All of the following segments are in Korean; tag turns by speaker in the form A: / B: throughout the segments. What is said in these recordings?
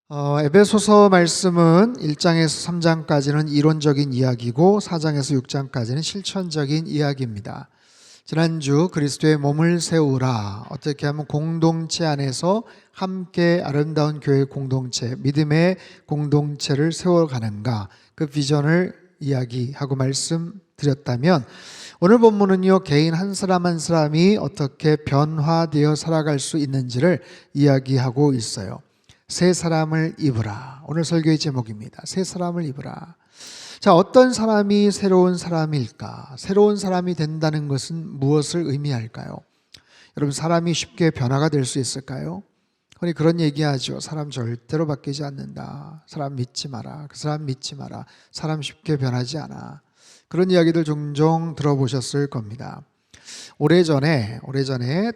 A: 에베소서 말씀은 1장에서 3장까지는 이론적인 이야기고 4장에서 6장까지는 실천적인 이야기입니다. 지난주 그리스도의 몸을 세우라, 어떻게 하면 공동체 안에서 함께 아름다운 교회 공동체, 믿음의 공동체를 세워가는가, 그 비전을 이야기하고 말씀드렸다면, 오늘 본문은요, 개인 한 사람 한 사람이 어떻게 변화되어 살아갈 수 있는지를 이야기하고 있어요. 새 사람을 입으라. 오늘 설교의 제목입니다. 새 사람을 입으라. 자, 어떤 사람이 새로운 사람일까? 새로운 사람이 된다는 것은 무엇을 의미할까요? 여러분, 사람이 쉽게 변화가 될 수 있을까요? 흔히 그런 얘기하죠. 사람 절대로 바뀌지 않는다. 사람 믿지 마라. 그 사람 믿지 마라. 사람 쉽게 변하지 않아. 그런 이야기들 종종 들어보셨을 겁니다. 오래전에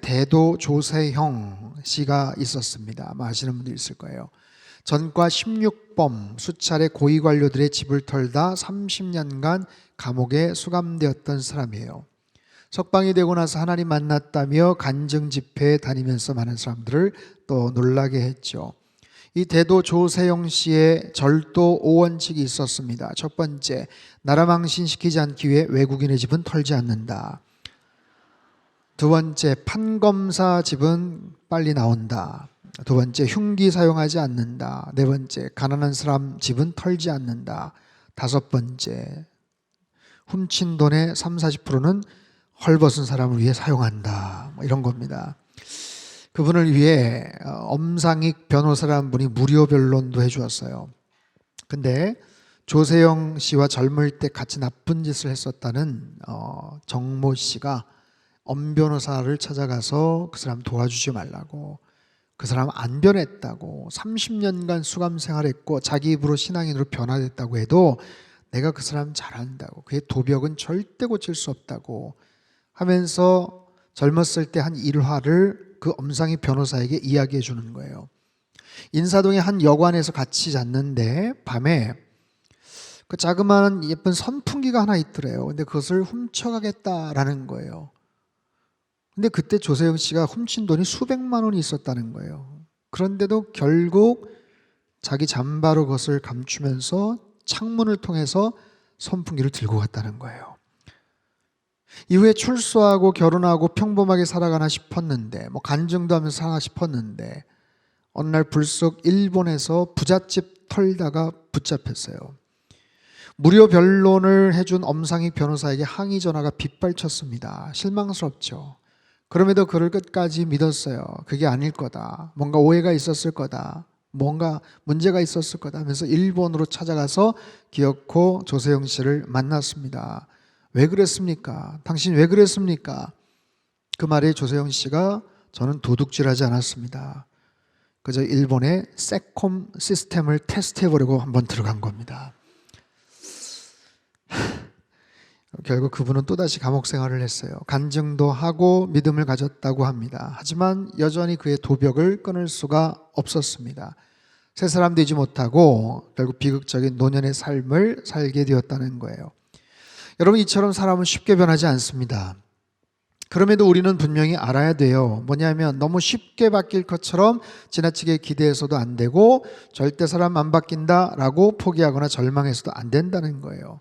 A: 대도 조세형 씨가 있었습니다. 아마 아시는 분들 있을 거예요. 전과 16범, 수차례 고위 관료들의 집을 털다 30년간 감옥에 수감되었던 사람이에요. 석방이 되고 나서 하나님 만났다며 간증 집회에 다니면서 많은 사람들을 또 놀라게 했죠. 이 대도 조세형 씨의 절도 5원칙이 있었습니다. 첫 번째, 나라 망신시키지 않기 위해 외국인의 집은 털지 않는다. 두 번째, 판검사 집은 빨리 나온다. 두 번째, 흉기 사용하지 않는다. 네 번째, 가난한 사람 집은 털지 않는다. 다섯 번째, 훔친 돈의 30-40%는 헐벗은 사람을 위해 사용한다. 이런 겁니다. 그분을 위해 엄상익 변호사라는 분이 무료 변론도 해주었어요. 근데 조세영 씨와 젊을 때 같이 나쁜 짓을 했었다는 정모 씨가 엄 변호사를 찾아가서 그 사람 도와주지 말라고, 그 사람 안 변했다고, 30년간 수감 생활했고 자기 입으로 신앙인으로 변화됐다고 해도 내가 그 사람 잘한다고, 그의 도벽은 절대 고칠 수 없다고 하면서 젊었을 때 한 일화를 그 엄상희 변호사에게 이야기해 주는 거예요. 인사동의 한 여관에서 같이 잤는데 밤에 그 자그마한 예쁜 선풍기가 하나 있더래요. 근데 그것을 훔쳐가겠다라는 거예요. 근데 그때 조세영 씨가 훔친 돈이 수백만 원이 있었다는 거예요. 그런데도 결국 자기 잠바로 그것을 감추면서 창문을 통해서 선풍기를 들고 갔다는 거예요. 이후에 출소하고 결혼하고 평범하게 살아가나 싶었는데, 간증도 하면서 살아가나 싶었는데, 어느 날 불쑥 일본에서 부잣집 털다가 붙잡혔어요. 무료 변론을 해준 엄상익 변호사에게 항의 전화가 빗발쳤습니다. 실망스럽죠. 그럼에도 그를 끝까지 믿었어요. 그게 아닐 거다. 뭔가 오해가 있었을 거다. 뭔가 문제가 있었을 거다 하면서 일본으로 찾아가서 기어코 조세영 씨를 만났습니다. 왜 그랬습니까? 당신 왜 그랬습니까? 그 말에 조세영 씨가 저는 도둑질하지 않았습니다. 그저 일본의 세콤 시스템을 테스트해보려고 한번 들어간 겁니다. 결국 그분은 또다시 감옥 생활을 했어요. 간증도 하고 믿음을 가졌다고 합니다. 하지만 여전히 그의 도벽을 끊을 수가 없었습니다. 새 사람 되지 못하고 결국 비극적인 노년의 삶을 살게 되었다는 거예요. 여러분, 이처럼 사람은 쉽게 변하지 않습니다. 그럼에도 우리는 분명히 알아야 돼요. 뭐냐면 너무 쉽게 바뀔 것처럼 지나치게 기대해서도 안 되고, 절대 사람 안 바뀐다라고 포기하거나 절망해서도 안 된다는 거예요.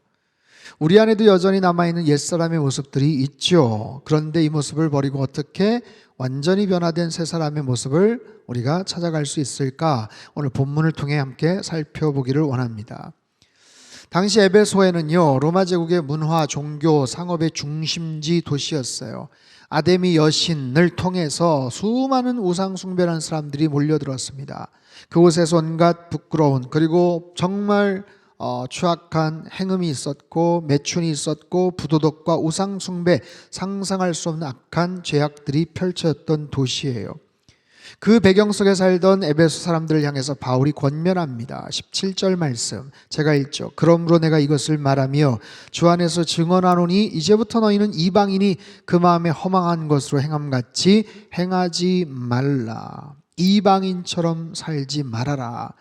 A: 우리 안에도 여전히 남아있는 옛사람의 모습들이 있죠. 그런데 이 모습을 버리고 어떻게 완전히 변화된 새 사람의 모습을 우리가 찾아갈 수 있을까? 오늘 본문을 통해 함께 살펴보기를 원합니다. 당시 에베소에는요, 로마 제국의 문화, 종교, 상업의 중심지 도시였어요. 아데미 여신을 통해서 수많은 우상 숭배하는 사람들이 몰려들었습니다. 그곳에서 온갖 부끄러운, 그리고 정말 추악한 행음이 있었고, 매춘이 있었고, 부도덕과 우상 숭배, 상상할 수 없는 악한 죄악들이 펼쳐졌던 도시예요. 그 배경 속에 살던 에베소 사람들을 향해서 바울이 권면합니다. 17절 말씀 제가 읽죠. 그러므로 내가 이것을 말하며 주 안에서 증언하노니 이제부터 너희는 이방인이 그 마음에 허망한 것으로 행함같이 행하지 말라. 이방인처럼 살지 말아라.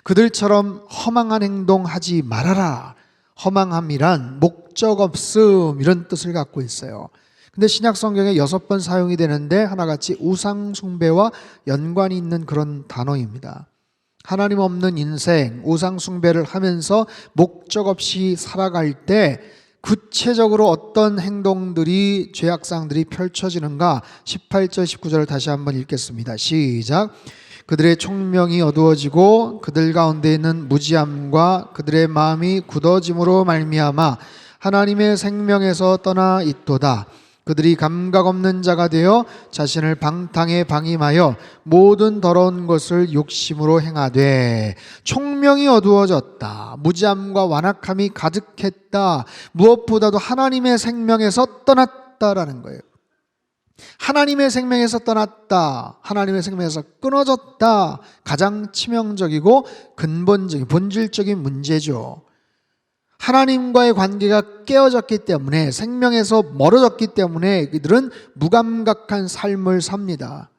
A: 그들처럼 허망한 행동하지 말아라. 허망함이란 목적 없음, 이런 뜻을 갖고 있어요. 근데 신약 성경에 6번 사용이 되는데 하나같이 우상 숭배와 연관이 있는 그런 단어입니다. 하나님 없는 인생, 우상 숭배를 하면서 목적 없이 살아갈 때 구체적으로 어떤 행동들이, 죄악상들이 펼쳐지는가? 18절 19절을 다시 한번 읽겠습니다. 시작. 그들의 총명이 어두워지고 그들 가운데 있는 무지함과 그들의 마음이 굳어짐으로 말미암아 하나님의 생명에서 떠나 있도다. 그들이 감각 없는 자가 되어 자신을 방탕에 방임하여 모든 더러운 것을 욕심으로 행하되 총명이 어두워졌다. 무지함과 완악함이 가득했다. 무엇보다도 하나님의 생명에서 떠났다라는 거예요. 하나님의 생명에서 떠났다. 하나님의 생명에서 끊어졌다. 가장 치명적이고 근본적인 본질적인 문제죠. 하나님과의 관계가 깨어졌기 때문에, 생명에서 멀어졌기 때문에 그들은 무감각한 삶을 삽니다.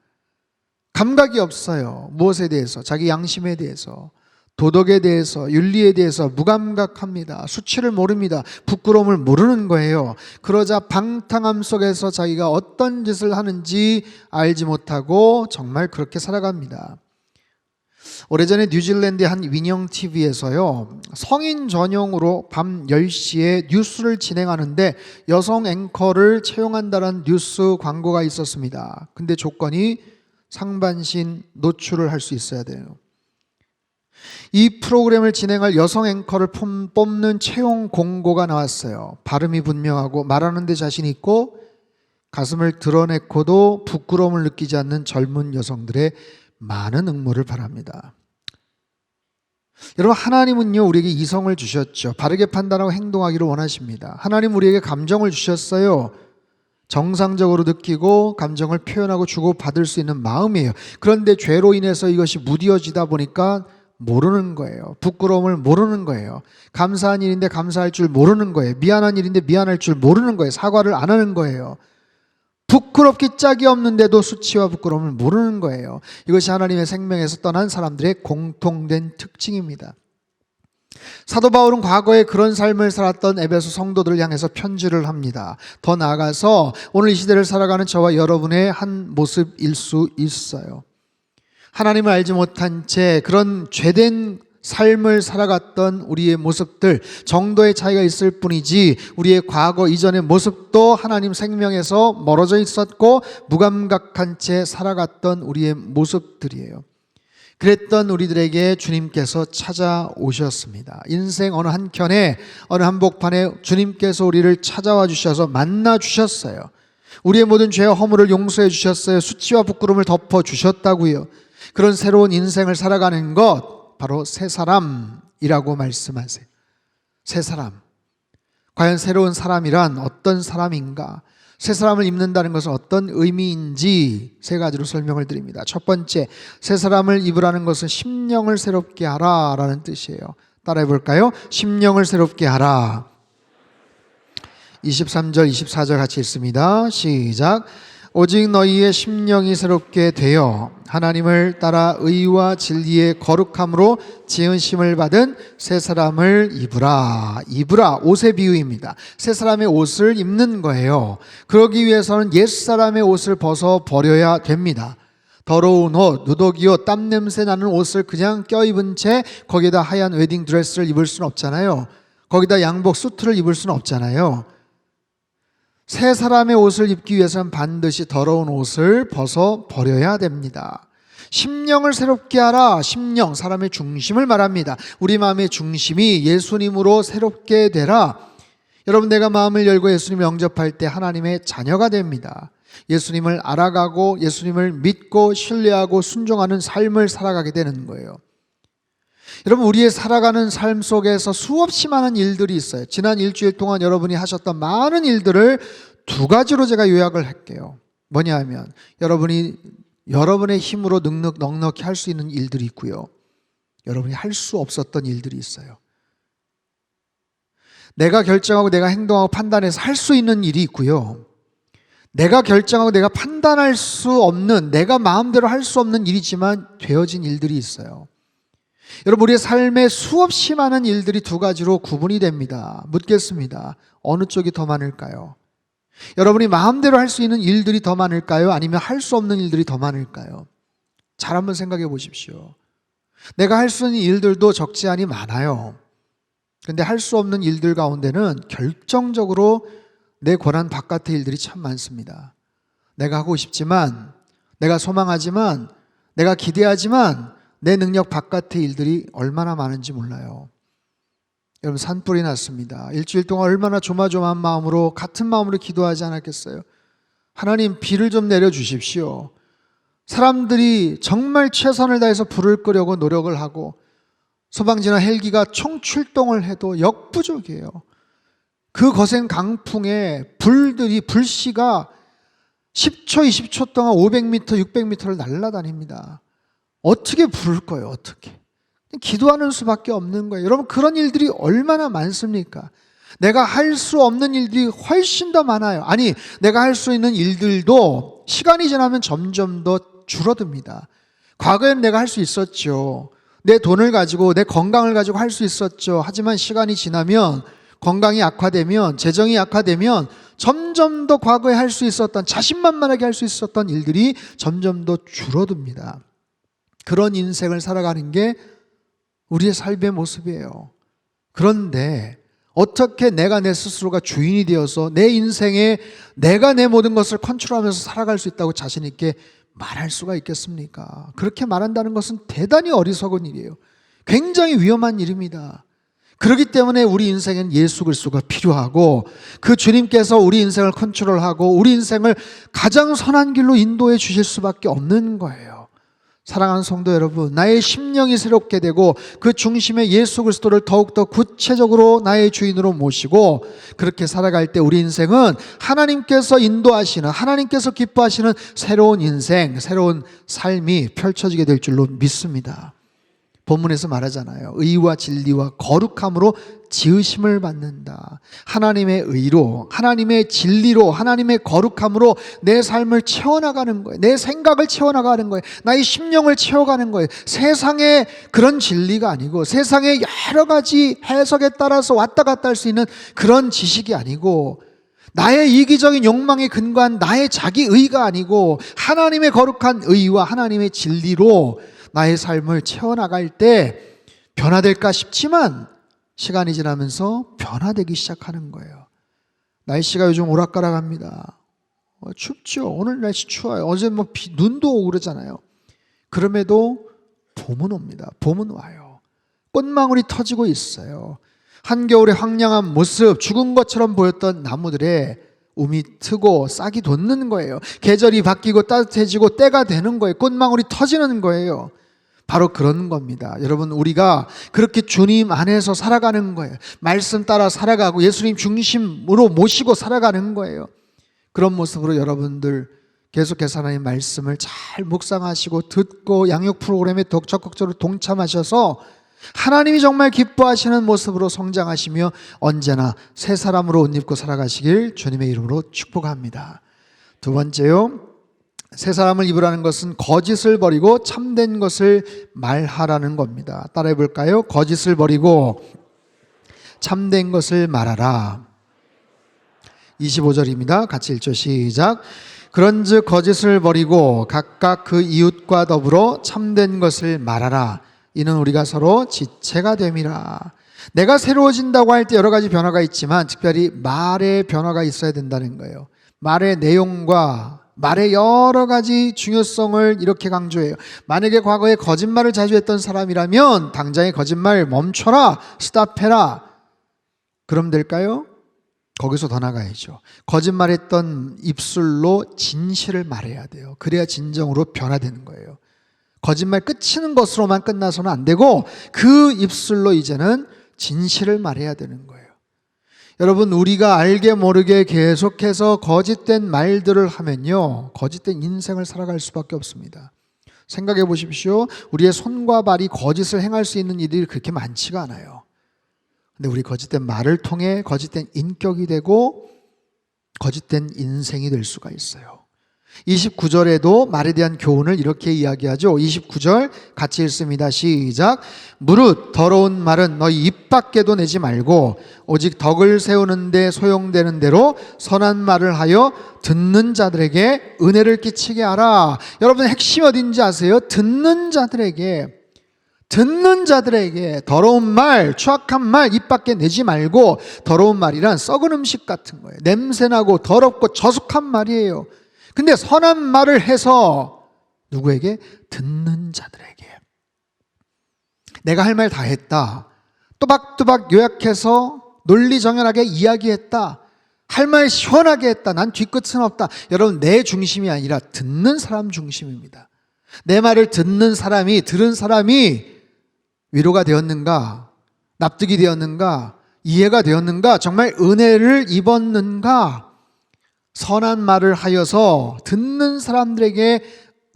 A: 감각이 없어요. 무엇에 대해서? 자기 양심에 대해서, 도덕에 대해서, 윤리에 대해서 무감각합니다. 수치를 모릅니다. 부끄러움을 모르는 거예요. 그러자 방탕함 속에서 자기가 어떤 짓을 하는지 알지 못하고 정말 그렇게 살아갑니다. 오래전에 뉴질랜드의 한 위령 TV에서요, 성인 전용으로 밤 10시에 뉴스를 진행하는데 여성 앵커를 채용한다는 뉴스 광고가 있었습니다. 근데 조건이 상반신 노출을 할 수 있어야 돼요. 이 프로그램을 진행할 여성 앵커를 뽑는 채용 공고가 나왔어요. 발음이 분명하고 말하는 데 자신 있고 가슴을 드러내고도 부끄러움을 느끼지 않는 젊은 여성들의 많은 응모를 바랍니다. 여러분, 하나님은요 우리에게 이성을 주셨죠. 바르게 판단하고 행동하기를 원하십니다. 하나님 우리에게 감정을 주셨어요. 정상적으로 느끼고 감정을 표현하고 주고받을 수 있는 마음이에요. 그런데 죄로 인해서 이것이 무뎌지다 보니까 모르는 거예요. 부끄러움을 모르는 거예요. 감사한 일인데 감사할 줄 모르는 거예요. 미안한 일인데 미안할 줄 모르는 거예요. 사과를 안 하는 거예요. 부끄럽기 짝이 없는데도 수치와 부끄러움을 모르는 거예요. 이것이 하나님의 생명에서 떠난 사람들의 공통된 특징입니다. 사도 바울은 과거에 그런 삶을 살았던 에베소 성도들을 향해서 편지를 합니다. 더 나아가서 오늘 이 시대를 살아가는 저와 여러분의 한 모습일 수 있어요. 하나님을 알지 못한 채 그런 죄된 삶을 살아갔던 우리의 모습들, 정도의 차이가 있을 뿐이지 우리의 과거 이전의 모습도 하나님 생명에서 멀어져 있었고 무감각한 채 살아갔던 우리의 모습들이에요. 그랬던 우리들에게 주님께서 찾아오셨습니다. 인생 어느 한켠에, 어느 한복판에 주님께서 우리를 찾아와 주셔서 만나 주셨어요. 우리의 모든 죄와 허물을 용서해 주셨어요. 수치와 부끄러움을 덮어 주셨다고요. 그런 새로운 인생을 살아가는 것, 바로 새 사람이라고 말씀하세요. 새 사람. 과연 새로운 사람이란 어떤 사람인가? 새 사람을 입는다는 것은 어떤 의미인지 세 가지로 설명을 드립니다. 첫 번째, 새 사람을 입으라는 것은 심령을 새롭게 하라 라는 뜻이에요. 따라해 볼까요? 심령을 새롭게 하라. 23절 24절 같이 읽습니다. 시작. 오직 너희의 심령이 새롭게 되어 하나님을 따라 의와 진리의 거룩함으로 지으심을 받은 새 사람을 입으라. 입으라, 옷의 비유입니다. 새 사람의 옷을 입는 거예요. 그러기 위해서는 옛 사람의 옷을 벗어 버려야 됩니다. 더러운 옷, 누더기 옷, 땀 냄새 나는 옷을 그냥 껴입은 채 거기다 하얀 웨딩 드레스를 입을 수는 없잖아요. 거기다 양복 수트를 입을 수는 없잖아요. 새 사람의 옷을 입기 위해서는 반드시 더러운 옷을 벗어 버려야 됩니다. 심령을 새롭게 하라. 심령, 사람의 중심을 말합니다. 우리 마음의 중심이 예수님으로 새롭게 되라. 여러분, 내가 마음을 열고 예수님을 영접할 때 하나님의 자녀가 됩니다. 예수님을 알아가고 예수님을 믿고 신뢰하고 순종하는 삶을 살아가게 되는 거예요. 여러분, 우리의 살아가는 삶 속에서 수없이 많은 일들이 있어요. 지난 일주일 동안 여러분이 하셨던 많은 일들을 두 가지로 제가 요약을 할게요. 뭐냐 하면 여러분이 여러분의 힘으로 넉넉히 할 수 있는 일들이 있고요. 여러분이 할 수 없었던 일들이 있어요. 내가 결정하고 내가 행동하고 판단해서 할 수 있는 일이 있고요. 내가 결정하고 내가 판단할 수 없는, 내가 마음대로 할 수 없는 일이지만 되어진 일들이 있어요. 여러분, 우리의 삶에 수없이 많은 일들이 두 가지로 구분이 됩니다. 묻겠습니다. 어느 쪽이 더 많을까요? 여러분이 마음대로 할 수 있는 일들이 더 많을까요? 아니면 할 수 없는 일들이 더 많을까요? 잘 한번 생각해 보십시오. 내가 할 수 있는 일들도 적지 않이 많아요. 근데 할 수 없는 일들 가운데는 결정적으로 내 권한 바깥의 일들이 참 많습니다. 내가 하고 싶지만, 내가 소망하지만, 내가 기대하지만 내 능력 바깥의 일들이 얼마나 많은지 몰라요. 여러분, 산불이 났습니다. 일주일 동안 얼마나 조마조마한 마음으로, 같은 마음으로 기도하지 않았겠어요? 하나님, 비를 좀 내려주십시오. 사람들이 정말 최선을 다해서 불을 끄려고 노력을 하고 소방지나 헬기가 총출동을 해도 역부족이에요. 그 거센 강풍에 불씨가 10초, 20초 동안 500m, 600m를 날아다닙니다. 어떻게 부를 거예요? 어떻게? 기도하는 수밖에 없는 거예요. 여러분, 그런 일들이 얼마나 많습니까? 내가 할 수 없는 일들이 훨씬 더 많아요. 아니, 내가 할 수 있는 일들도 시간이 지나면 점점 더 줄어듭니다. 과거에는 내가 할 수 있었죠. 내 돈을 가지고, 내 건강을 가지고 할 수 있었죠. 하지만 시간이 지나면, 건강이 악화되면, 재정이 악화되면 점점 더 과거에 할 수 있었던, 자신만만하게 할 수 있었던 일들이 점점 더 줄어듭니다. 그런 인생을 살아가는 게 우리의 삶의 모습이에요. 그런데 어떻게 내가 내 스스로가 주인이 되어서 내 인생에 내가 내 모든 것을 컨트롤하면서 살아갈 수 있다고 자신 있게 말할 수가 있겠습니까? 그렇게 말한다는 것은 대단히 어리석은 일이에요. 굉장히 위험한 일입니다. 그렇기 때문에 우리 인생엔 예수 그리스도가 필요하고, 그 주님께서 우리 인생을 컨트롤하고 우리 인생을 가장 선한 길로 인도해 주실 수밖에 없는 거예요. 사랑하는 성도 여러분, 나의 심령이 새롭게 되고 그 중심에 예수 그리스도를 더욱더 구체적으로 나의 주인으로 모시고 그렇게 살아갈 때 우리 인생은 하나님께서 인도하시는, 하나님께서 기뻐하시는 새로운 인생, 새로운 삶이 펼쳐지게 될 줄로 믿습니다. 본문에서 말하잖아요. 의와 진리와 거룩함으로 지으심을 받는다. 하나님의 의로, 하나님의 진리로, 하나님의 거룩함으로 내 삶을 채워나가는 거예요. 내 생각을 채워나가는 거예요. 나의 심령을 채워가는 거예요. 세상의 그런 진리가 아니고, 세상의 여러 가지 해석에 따라서 왔다 갔다 할 수 있는 그런 지식이 아니고, 나의 이기적인 욕망에 근거한 나의 자기의가 아니고 하나님의 거룩한 의와 하나님의 진리로 나의 삶을 채워나갈 때 변화될까 싶지만 시간이 지나면서 변화되기 시작하는 거예요. 날씨가 요즘 오락가락합니다. 춥죠. 오늘 날씨 추워요. 어제 눈도 오고 그러잖아요. 그럼에도 봄은 옵니다. 봄은 와요. 꽃망울이 터지고 있어요. 한겨울의 황량한 모습, 죽은 것처럼 보였던 나무들의 움이 트고 싹이 돋는 거예요. 계절이 바뀌고 따뜻해지고 때가 되는 거예요. 꽃망울이 터지는 거예요. 바로 그런 겁니다. 여러분, 우리가 그렇게 주님 안에서 살아가는 거예요. 말씀 따라 살아가고 예수님 중심으로 모시고 살아가는 거예요. 그런 모습으로 여러분들 계속해서 하나님의 말씀을 잘 묵상하시고 듣고 양육 프로그램에 적극적으로 동참하셔서 하나님이 정말 기뻐하시는 모습으로 성장하시며 언제나 새 사람으로 옷 입고 살아가시길 주님의 이름으로 축복합니다. 두 번째요, 새 사람을 입으라는 것은 거짓을 버리고 참된 것을 말하라는 겁니다. 따라해 볼까요? 거짓을 버리고 참된 것을 말하라. 25절입니다. 같이 읽죠. 시작. 그런즉 거짓을 버리고 각각 그 이웃과 더불어 참된 것을 말하라. 이는 우리가 서로 지체가 됨이라. 내가 새로워진다고 할 때 여러 가지 변화가 있지만 특별히 말의 변화가 있어야 된다는 거예요. 말의 내용과 말의 여러 가지 중요성을 이렇게 강조해요. 만약에 과거에 거짓말을 자주 했던 사람이라면 당장의 거짓말 멈춰라, 스탑해라. 그럼 될까요? 거기서 더 나가야죠. 거짓말했던 입술로 진실을 말해야 돼요. 그래야 진정으로 변화되는 거예요. 거짓말 끝이는 것으로만 끝나서는 안 되고 그 입술로 이제는 진실을 말해야 되는 거예요. 여러분, 우리가 알게 모르게 계속해서 거짓된 말들을 하면요, 거짓된 인생을 살아갈 수밖에 없습니다. 생각해 보십시오. 우리의 손과 발이 거짓을 행할 수 있는 일이 그렇게 많지가 않아요. 근데 우리 거짓된 말을 통해 거짓된 인격이 되고 거짓된 인생이 될 수가 있어요. 29절에도 말에 대한 교훈을 이렇게 이야기하죠. 29절 같이 읽습니다. 시작. 무릇 더러운 말은 너희 입 밖에도 내지 말고 오직 덕을 세우는데 소용되는 대로 선한 말을 하여 듣는 자들에게 은혜를 끼치게 하라. 여러분, 핵심이 어딘지 아세요? 듣는 자들에게. 듣는 자들에게 더러운 말, 추악한 말 입 밖에 내지 말고, 더러운 말이란 썩은 음식 같은 거예요. 냄새나고 더럽고 저속한 말이에요. 근데 선한 말을 해서 누구에게? 듣는 자들에게. 내가 할 말 다 했다. 또박또박 요약해서 논리정연하게 이야기했다. 할 말 시원하게 했다. 난 뒤끝은 없다. 여러분, 내 중심이 아니라 듣는 사람 중심입니다. 내 말을 듣는 사람이, 들은 사람이 위로가 되었는가? 납득이 되었는가? 이해가 되었는가? 정말 은혜를 입었는가? 선한 말을 하여서 듣는 사람들에게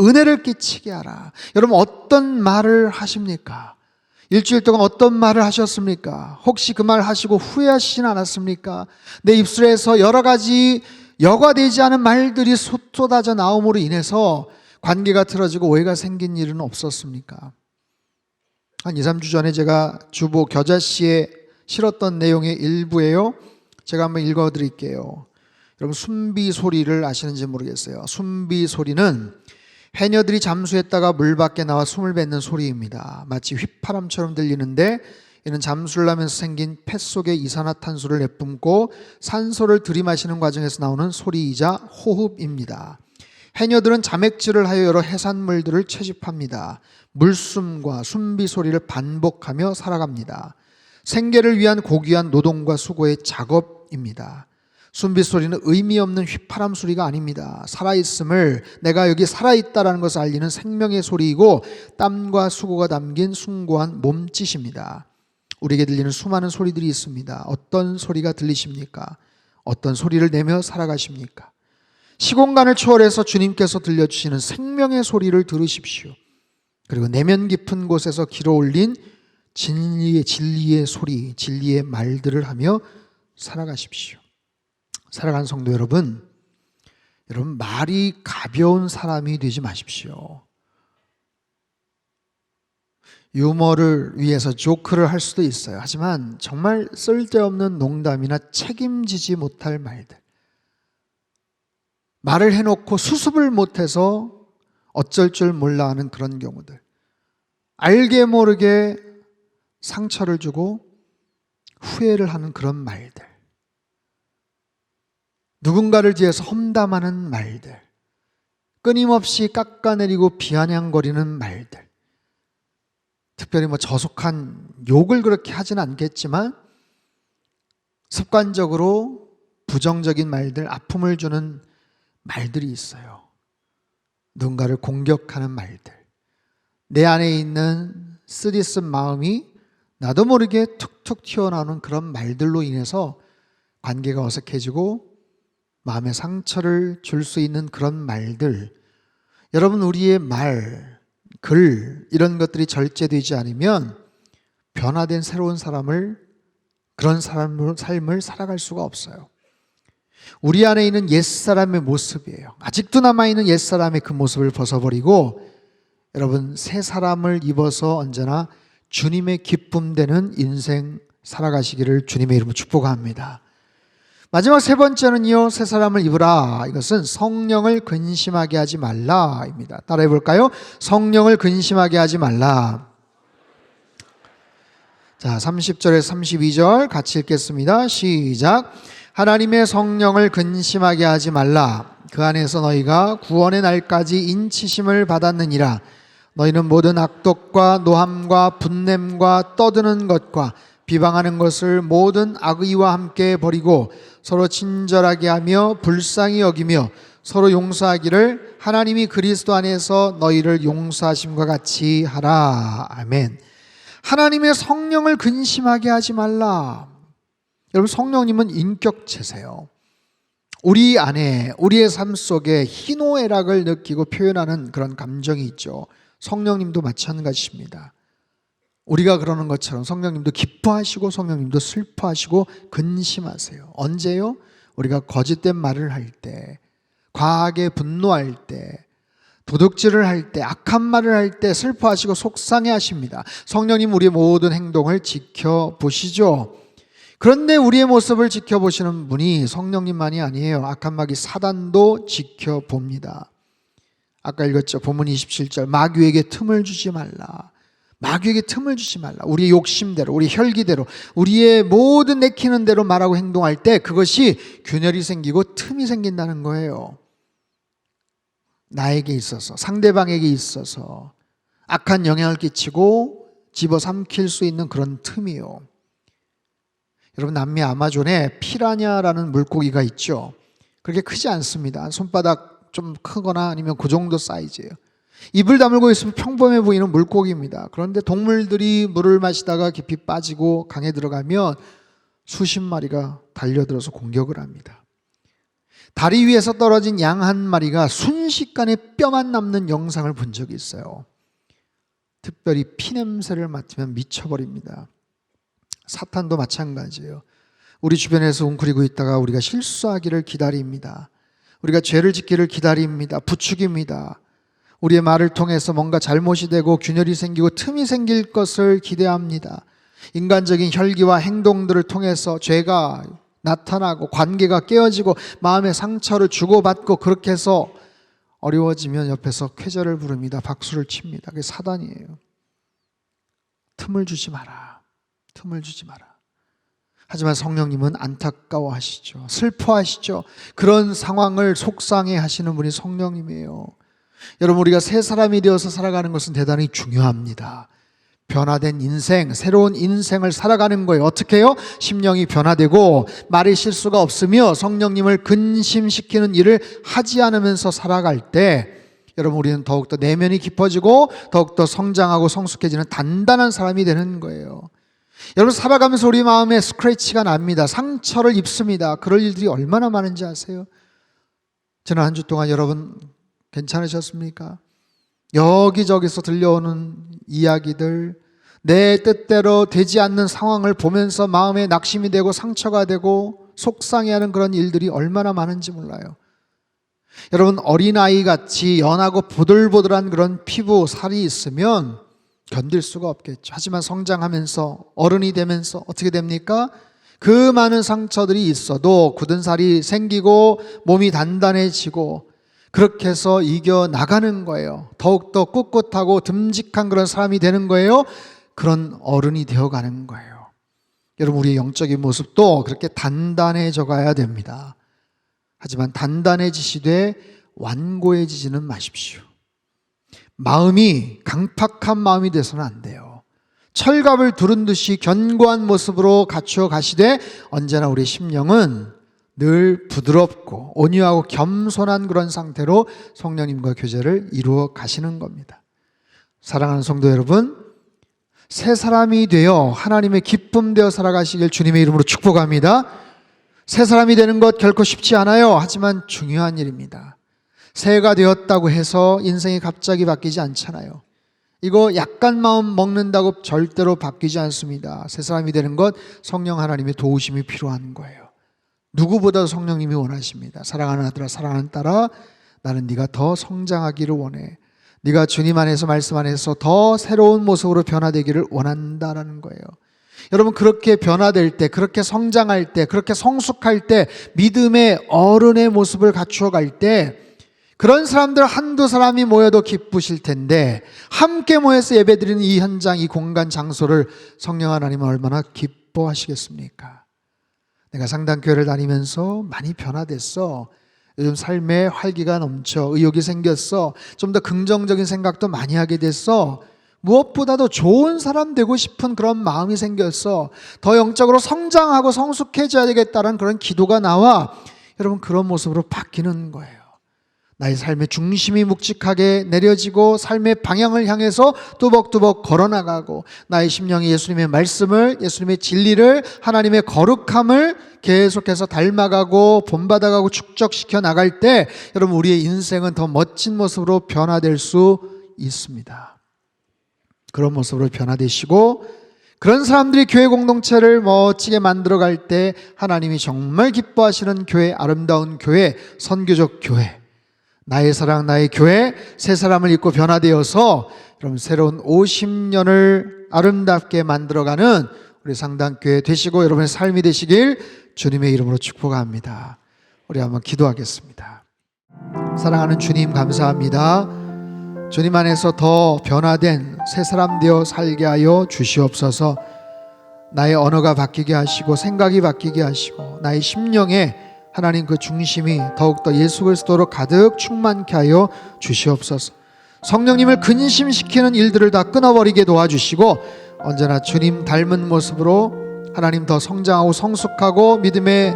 A: 은혜를 끼치게 하라. 여러분, 어떤 말을 하십니까? 일주일 동안 어떤 말을 하셨습니까? 혹시 그 말 하시고 후회하시진 않았습니까? 내 입술에서 여러 가지 여과되지 않은 말들이 쏟아져 나옴으로 인해서 관계가 틀어지고 오해가 생긴 일은 없었습니까? 한 2, 3주 전에 제가 주보 겨자씨에 실었던 내용의 일부예요. 제가 한번 읽어드릴게요. 여러분, 순비 소리를 아시는지 모르겠어요. 순비 소리는 해녀들이 잠수했다가 물 밖에 나와 숨을 뱉는 소리입니다. 마치 휘파람처럼 들리는데, 이는 잠수를 하면서 생긴 폐 속에 이산화탄소를 내뿜고 산소를 들이마시는 과정에서 나오는 소리이자 호흡입니다. 해녀들은 자맥질을 하여 여러 해산물들을 채집합니다. 물숨과 순비 소리를 반복하며 살아갑니다. 생계를 위한 고귀한 노동과 수고의 작업입니다. 순비 소리는 의미 없는 휘파람 소리가 아닙니다. 살아있음을, 내가 여기 살아있다라는 것을 알리는 생명의 소리이고, 땀과 수고가 담긴 숭고한 몸짓입니다. 우리에게 들리는 수많은 소리들이 있습니다. 어떤 소리가 들리십니까? 어떤 소리를 내며 살아가십니까? 시공간을 초월해서 주님께서 들려주시는 생명의 소리를 들으십시오. 그리고 내면 깊은 곳에서 길어올린 진리의 소리, 진리의 말들을 하며 살아가십시오. 사랑하는 성도 여러분, 말이 가벼운 사람이 되지 마십시오. 유머를 위해서 조크를 할 수도 있어요. 하지만 정말 쓸데없는 농담이나 책임지지 못할 말들, 말을 해놓고 수습을 못해서 어쩔 줄 몰라 하는 그런 경우들, 알게 모르게 상처를 주고 후회를 하는 그런 말들, 누군가를 위해서 험담하는 말들, 끊임없이 깎아내리고 비아냥거리는 말들, 특별히 저속한 욕을 그렇게 하지는 않겠지만 습관적으로 부정적인 말들, 아픔을 주는 말들이 있어요. 누군가를 공격하는 말들, 내 안에 있는 쓰디쓴 마음이 나도 모르게 툭툭 튀어나오는 그런 말들로 인해서 관계가 어색해지고 마음에 상처를 줄 수 있는 그런 말들, 여러분, 우리의 말, 글, 이런 것들이 절제되지 않으면 변화된 새로운 그런 삶을 살아갈 수가 없어요. 우리 안에 있는 옛사람의 모습이에요. 아직도 남아있는 옛사람의 그 모습을 벗어버리고 여러분, 새 사람을 입어서 언제나 주님의 기쁨 되는 인생 살아가시기를 주님의 이름으로 축복합니다. 마지막 세 번째는요, 새 사람을 입으라. 이것은 성령을 근심하게 하지 말라입니다. 따라해 볼까요? 성령을 근심하게 하지 말라. 자, 30절에서 32절 같이 읽겠습니다. 시작. 하나님의 성령을 근심하게 하지 말라. 그 안에서 너희가 구원의 날까지 인치심을 받았느니라. 너희는 모든 악독과 노함과 분냄과 떠드는 것과 비방하는 것을 모든 악의와 함께 버리고 서로 친절하게 하며 불쌍히 여기며 서로 용서하기를 하나님이 그리스도 안에서 너희를 용서하심과 같이 하라. 아멘. 하나님의 성령을 근심하게 하지 말라. 여러분, 성령님은 인격체세요. 우리 안에, 우리의 삶 속에 희노애락을 느끼고 표현하는 그런 감정이 있죠. 성령님도 마찬가지입니다. 우리가 그러는 것처럼 성령님도 기뻐하시고 성령님도 슬퍼하시고 근심하세요. 언제요? 우리가 거짓된 말을 할 때, 과하게 분노할 때, 도둑질을 할 때, 악한 말을 할 때 슬퍼하시고 속상해 하십니다. 성령님 우리의 모든 행동을 지켜보시죠. 그런데 우리의 모습을 지켜보시는 분이 성령님만이 아니에요. 악한 마귀 사단도 지켜봅니다. 아까 읽었죠. 본문 27절, 마귀에게 틈을 주지 말라. 마귀에게 틈을 주지 말라. 우리의 욕심대로, 우리 혈기대로, 우리의 모든 내키는 대로 말하고 행동할 때 그것이 균열이 생기고 틈이 생긴다는 거예요. 나에게 있어서, 상대방에게 있어서 악한 영향을 끼치고 집어삼킬 수 있는 그런 틈이요. 여러분, 남미 아마존에 피라냐라는 물고기가 있죠. 그렇게 크지 않습니다. 손바닥 좀 크거나 아니면 그 정도 사이즈예요. 입을 다물고 있으면 평범해 보이는 물고기입니다. 그런데 동물들이 물을 마시다가 깊이 빠지고 강에 들어가면 수십 마리가 달려들어서 공격을 합니다. 다리 위에서 떨어진 양 한 마리가 순식간에 뼈만 남는 영상을 본 적이 있어요. 특별히 피냄새를 맡으면 미쳐버립니다. 사탄도 마찬가지예요. 우리 주변에서 웅크리고 있다가 우리가 실수하기를 기다립니다. 우리가 죄를 짓기를 기다립니다. 부추깁니다. 우리의 말을 통해서 뭔가 잘못이 되고 균열이 생기고 틈이 생길 것을 기대합니다. 인간적인 혈기와 행동들을 통해서 죄가 나타나고 관계가 깨어지고 마음의 상처를 주고받고 그렇게 해서 어려워지면 옆에서 쾌절을 부릅니다. 박수를 칩니다. 그게 사단이에요. 틈을 주지 마라. 틈을 주지 마라. 하지만 성령님은 안타까워하시죠. 슬퍼하시죠. 그런 상황을 속상해 하시는 분이 성령님이에요. 여러분, 우리가 새 사람이 되어서 살아가는 것은 대단히 중요합니다. 변화된 인생, 새로운 인생을 살아가는 거예요. 어떻게 해요? 심령이 변화되고 말의 실수가 없으며 성령님을 근심시키는 일을 하지 않으면서 살아갈 때 여러분, 우리는 더욱더 내면이 깊어지고 더욱더 성장하고 성숙해지는 단단한 사람이 되는 거예요. 여러분, 살아가면서 우리 마음에 스크래치가 납니다. 상처를 입습니다. 그럴 일들이 얼마나 많은지 아세요? 지난 한 주 동안 여러분 괜찮으셨습니까? 여기저기서 들려오는 이야기들, 내 뜻대로 되지 않는 상황을 보면서 마음에 낙심이 되고 상처가 되고 속상해하는 그런 일들이 얼마나 많은지 몰라요. 여러분, 어린아이 같이 연하고 보들보들한 그런 피부, 살이 있으면 견딜 수가 없겠죠. 하지만 성장하면서 어른이 되면서 어떻게 됩니까? 그 많은 상처들이 있어도 굳은 살이 생기고 몸이 단단해지고 그렇게 해서 이겨나가는 거예요. 더욱더 꿋꿋하고 듬직한 그런 사람이 되는 거예요. 그런 어른이 되어가는 거예요. 여러분, 우리의 영적인 모습도 그렇게 단단해져 가야 됩니다. 하지만 단단해지시되 완고해지지는 마십시오. 마음이 강팍한 마음이 돼서는 안 돼요. 철갑을 두른 듯이 견고한 모습으로 갖추어 가시되 언제나 우리 심령은 늘 부드럽고 온유하고 겸손한 그런 상태로 성령님과 교제를 이루어 가시는 겁니다. 사랑하는 성도 여러분, 새 사람이 되어 하나님의 기쁨 되어 살아가시길 주님의 이름으로 축복합니다. 새 사람이 되는 것 결코 쉽지 않아요. 하지만 중요한 일입니다. 새해가 되었다고 해서 인생이 갑자기 바뀌지 않잖아요. 이거 약간 마음 먹는다고 절대로 바뀌지 않습니다. 새 사람이 되는 것 성령 하나님의 도우심이 필요한 거예요. 누구보다 성령님이 원하십니다. 사랑하는 아들아, 사랑하는 딸아, 나는 네가 더 성장하기를 원해. 네가 주님 안에서 말씀 안에서 더 새로운 모습으로 변화되기를 원한다라는 거예요. 여러분, 그렇게 변화될 때, 그렇게 성장할 때, 그렇게 성숙할 때, 믿음의 어른의 모습을 갖추어 갈 때 그런 사람들 한두 사람이 모여도 기쁘실 텐데 함께 모여서 예배드리는 이 현장, 이 공간, 장소를 성령 하나님은 얼마나 기뻐하시겠습니까? 내가 상당교회를 다니면서 많이 변화됐어. 요즘 삶에 활기가 넘쳐. 의욕이 생겼어. 좀 더 긍정적인 생각도 많이 하게 됐어. 무엇보다도 좋은 사람 되고 싶은 그런 마음이 생겼어. 더 영적으로 성장하고 성숙해져야 되겠다는 그런 기도가 나와. 여러분, 그런 모습으로 바뀌는 거예요. 나의 삶의 중심이 묵직하게 내려지고 삶의 방향을 향해서 뚜벅뚜벅 걸어나가고 나의 심령이 예수님의 말씀을, 예수님의 진리를, 하나님의 거룩함을 계속해서 닮아가고 본받아가고 축적시켜 나갈 때 여러분, 우리의 인생은 더 멋진 모습으로 변화될 수 있습니다. 그런 모습으로 변화되시고 그런 사람들이 교회 공동체를 멋지게 만들어갈 때 하나님이 정말 기뻐하시는 교회, 아름다운 교회, 선교적 교회, 나의 사랑, 나의 교회, 새 사람을 입고 변화되어서 여러분 새로운 50년을 아름답게 만들어가는 우리 상당교회 되시고 여러분의 삶이 되시길 주님의 이름으로 축복합니다. 우리 한번 기도하겠습니다. 사랑하는 주님, 감사합니다. 주님 안에서 더 변화된 새 사람 되어 살게 하여 주시옵소서. 나의 언어가 바뀌게 하시고 생각이 바뀌게 하시고 나의 심령에 하나님 그 중심이 더욱더 예수 그리스도로 가득 충만케 하여 주시옵소서. 성령님을 근심시키는 일들을 다 끊어버리게 도와주시고 언제나 주님 닮은 모습으로 하나님 더 성장하고 성숙하고 믿음의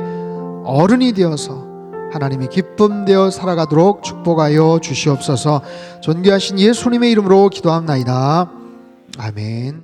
A: 어른이 되어서 하나님의 기쁨 되어 살아가도록 축복하여 주시옵소서. 존귀하신 예수님의 이름으로 기도합나이다. 아멘.